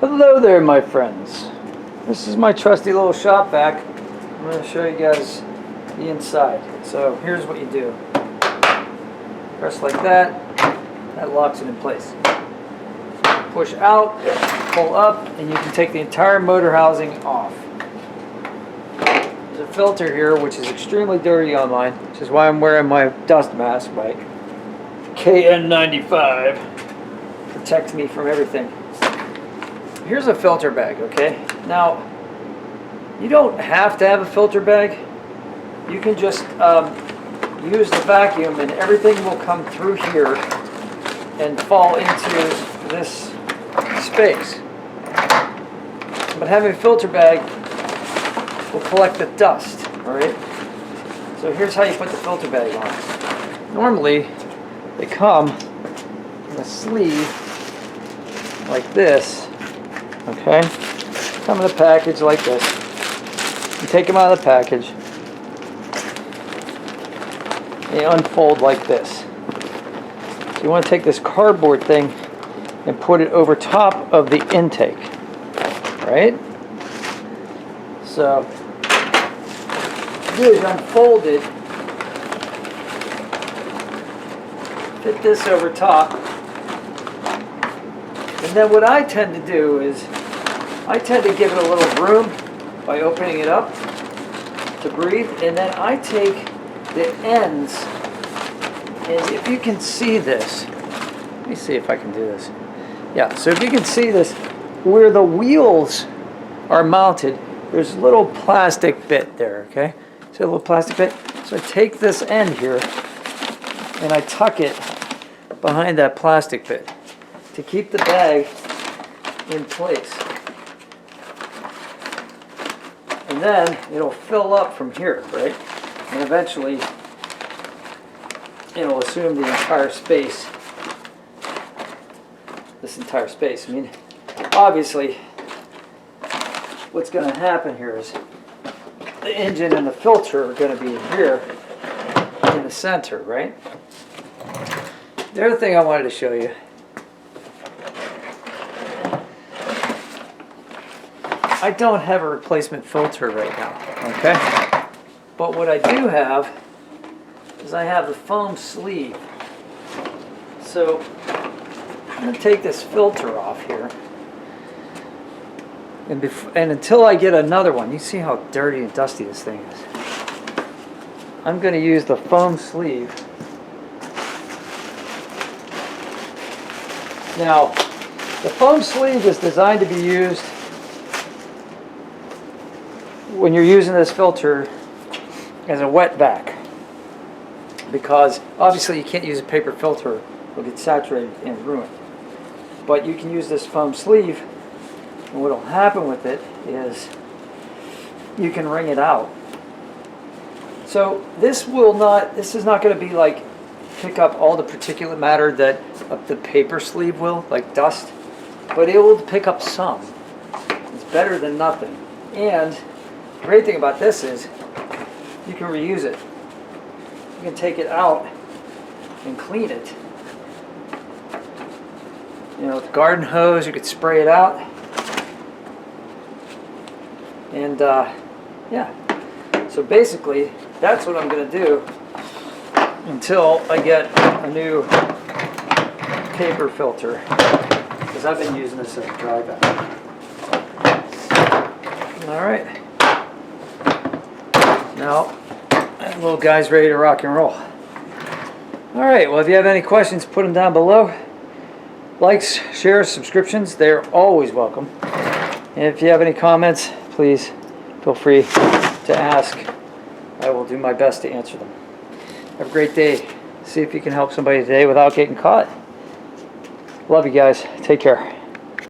Hello there, my friends. This is my trusty little Shop Vac. I'm going to show you guys the inside. So here's what you do. Press like that. That locks it in place. Push out, pull up, and you can take the entire motor housing off. There's a filter here which is extremely dirty on mine, which is why I'm wearing my dust mask, like KN95. Protects me from everything. Here's a filter bag, okay? Now, you don't have to have a filter bag. You can just use the vacuum and everything will come through here and fall into this space. But having a filter bag will collect the dust, alright? So here's how you put the filter bag on. Normally, they come in a sleeve like this. Okay, come in a package like this. You take them out of the package. They unfold like this. So you want to take this cardboard thing and put it over top of the intake, right? So what you do is unfold it, fit this over top. And then what I tend to do is, I tend to give it a little room by opening it up to breathe, and then I take the ends, and if you can see this, let me see if I can do this. Yeah, so if you can see this, where the wheels are mounted, there's a little plastic bit there, okay? See a little plastic bit? So I take this end here, and I tuck it behind that plastic bit to keep the bag in place. And then it'll fill up from here, right? And eventually it'll assume the entire space. This entire space. I mean, obviously what's going to happen here is the engine and the filter are going to be here in the center, right? The other thing I wanted to show you, I don't have a replacement filter right now, okay? But what I do have is I have the foam sleeve. So I'm going to take this filter off here. And until I get another one, you see how dirty and dusty this thing is. I'm going to use the foam sleeve. Now, the foam sleeve is designed to be used when you're using this filter as a wet vac, because obviously you can't use a paper filter, it'll get saturated and ruined. But you can use this foam sleeve, and what will happen with it is you can wring it out. So this is not going to be like pick up all the particulate matter that the paper sleeve will, like dust, but it will pick up some. It's better than nothing. And the great thing about this is you can reuse it. You can take it out and clean it. You know, with the garden hose, you could spray it out. And yeah, so basically that's what I'm going to do until I get a new paper filter, because I've been using this as a dry vac. All right. Now, that little guy's ready to rock and roll. Alright, well if you have any questions, put them down below. Likes, shares, subscriptions, they're always welcome. And if you have any comments, please feel free to ask. I will do my best to answer them. Have a great day. See if you can help somebody today without getting caught. Love you guys. Take care.